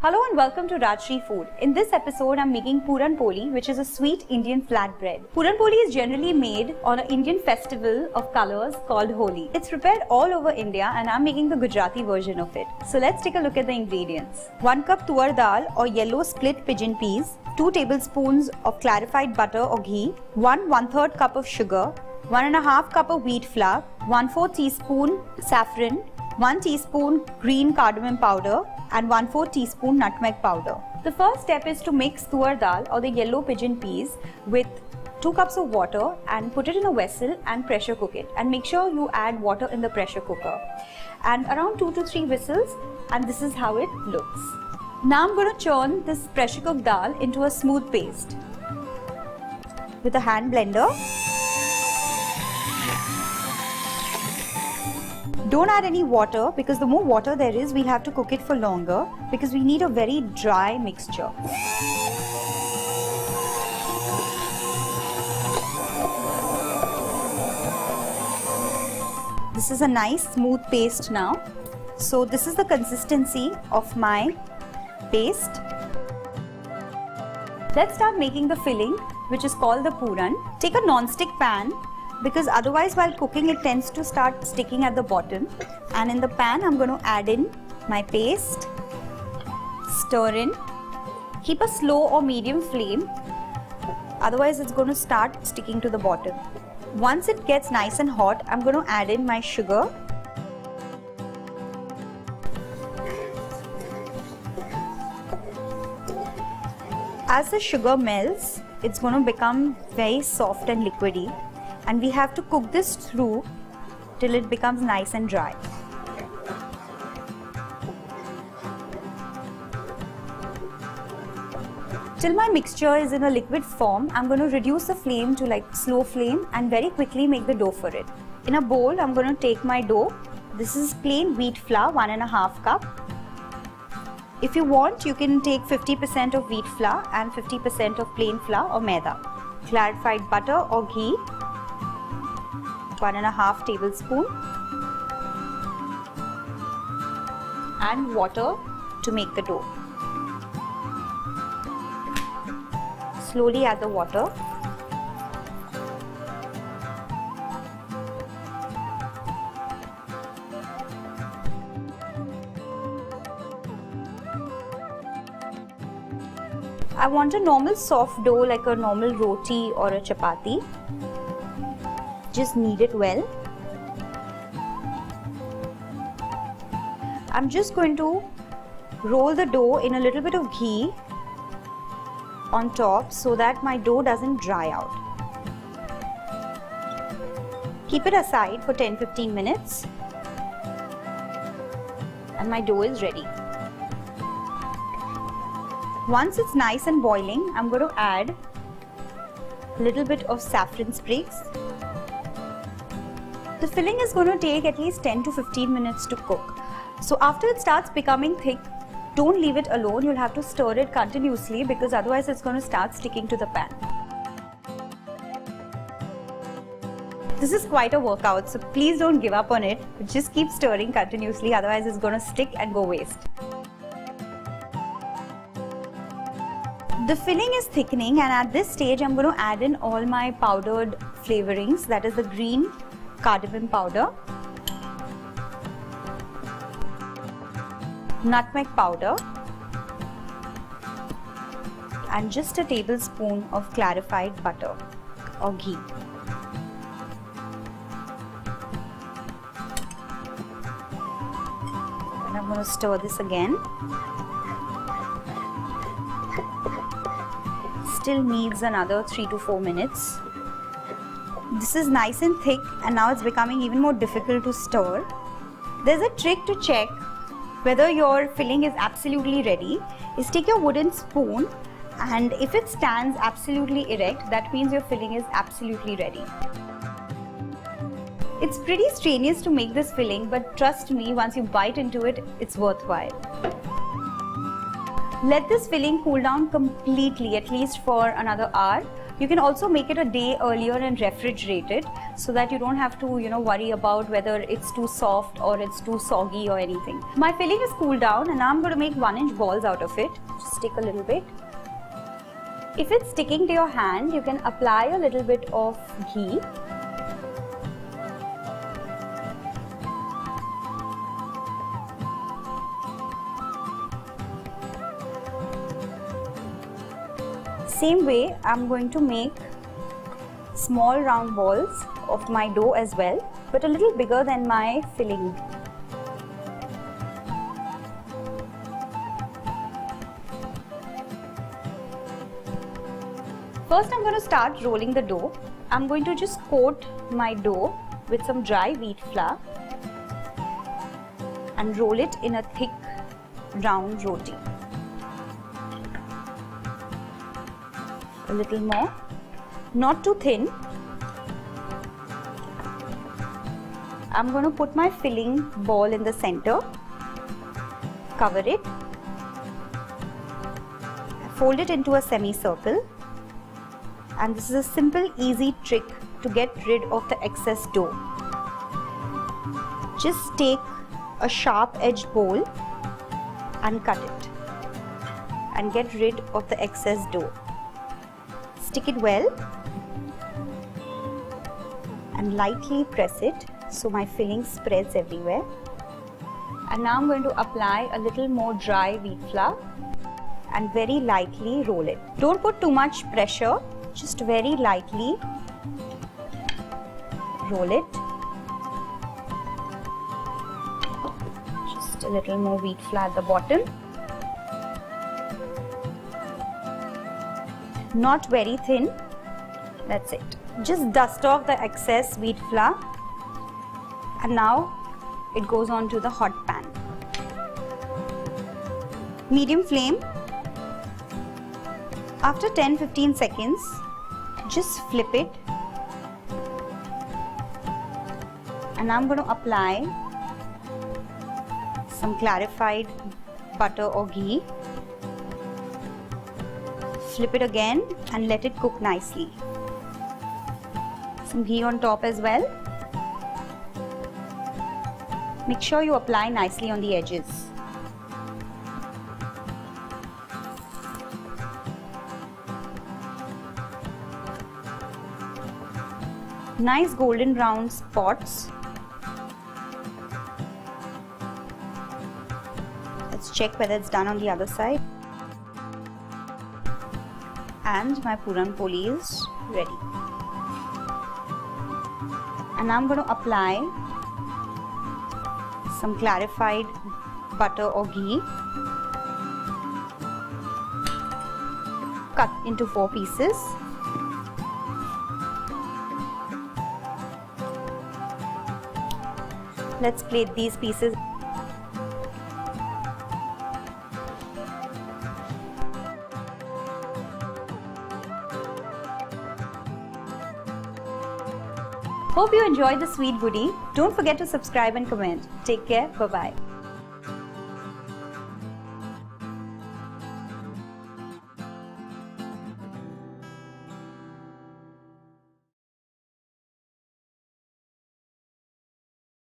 Hello and welcome to Rajshri Food. In this episode, I'm making Puran Poli, which is a sweet Indian flatbread. Puran Poli is generally made on an Indian festival of colors called Holi. It's prepared all over India and I'm making the Gujarati version of it. So let's take a look at the ingredients. 1 cup tuar dal or yellow split pigeon peas, 2 tablespoons of clarified butter or ghee, 1/3 cup of sugar, 1½ cup of wheat flour, 1/4 teaspoon saffron, 1 teaspoon green cardamom powder, and 1/4 teaspoon nutmeg powder. The first step is to mix tuar dal or the yellow pigeon peas with 2 cups of water and put it in a vessel and pressure cook it. And make sure you add water in the pressure cooker. And around 2 to 3 whistles, and this is how it looks. Now I'm going to churn this pressure cooked dal into a smooth paste with a hand blender. Don't add any water because the more water there is, we'll have to cook it for longer because we need a very dry mixture. This is a nice smooth paste now. So this is the consistency of my paste. Let's start making the filling, which is called the puran. Take a non-stick pan, because otherwise while cooking it tends to start sticking at the bottom. And in the pan I'm going to add in my paste, stir in, keep a slow or medium flame, otherwise it's going to start sticking to the bottom. Once it gets nice and hot, I'm going to add in my sugar. As the sugar melts, it's going to become very soft and liquidy. And we have to cook this through till it becomes nice and dry. Till my mixture is in a liquid form, I'm going to reduce the flame to like slow flame and very quickly make the dough for it. In a bowl, I'm going to take my dough. This is plain wheat flour, 1½ cup. If you want, you can take 50% of wheat flour and 50% of plain flour or maida. Clarified butter or ghee, 1½ tablespoon, and water to make the dough. Slowly add the water. I want a normal soft dough like a normal roti or a chapati. Just knead it well. I'm just going to roll the dough in a little bit of ghee on top so that my dough doesn't dry out. Keep it aside for 10-15 minutes and my dough is ready. Once it's nice and boiling, I'm going to add a little bit of saffron sprigs. The filling is going to take at least 10 to 15 minutes to cook. So after it starts becoming thick, don't leave it alone. You'll have to stir it continuously because otherwise it's going to start sticking to the pan. This is quite a workout, so please don't give up on it. Just keep stirring continuously, otherwise it's going to stick and go waste. The filling is thickening and at this stage I'm going to add in all my powdered flavorings, that is the green cardamom powder, nutmeg powder, and just a tablespoon of clarified butter or ghee. And I'm going to stir this again. Still needs another 3 to 4 minutes. This is nice and thick and now it's becoming even more difficult to stir. There's a trick to check whether your filling is absolutely ready. Is take your wooden spoon and if it stands absolutely erect, that means your filling is absolutely ready. It's pretty strenuous to make this filling, but trust me, once you bite into it, it's worthwhile. Let this filling cool down completely, at least for another hour. You can also make it a day earlier and refrigerate it so that you don't have to, worry about whether it's too soft or it's too soggy or anything. My filling is cooled down and now I'm going to make 1-inch balls out of it. Just take a little bit. If it's sticking to your hand, you can apply a little bit of ghee. Same way, I'm going to make small round balls of my dough as well, but a little bigger than my filling. First, I'm going to start rolling the dough. I'm going to just coat my dough with some dry wheat flour and roll it in a thick round roti. A little more, not too thin. I'm going to put my filling ball in the center, cover it, fold it into a semicircle, and this is a simple, easy trick to get rid of the excess dough. Just take a sharp-edged bowl and cut it and get rid of the excess dough. Stick it well and lightly press it so my filling spreads everywhere. And now I'm going to apply a little more dry wheat flour and very lightly roll it. Don't put too much pressure, just very lightly roll it. Just a little more wheat flour at the bottom. Not very thin. That's it. Just dust off the excess wheat flour, and now it goes on to the hot pan. Medium flame. After 10-15 seconds, just flip it, and I'm going to apply some clarified butter or ghee. Flip it again and let it cook nicely. Some ghee on top as well. Make sure you apply nicely on the edges. Nice golden brown spots. Let's check whether it's done on the other side. And my Puran Poli is ready. And I'm going to apply some clarified butter or ghee. Cut into 4 pieces. Let's plate these pieces. Hope you enjoyed the sweet goodie. Don't forget to subscribe and comment. Take care. Bye-bye.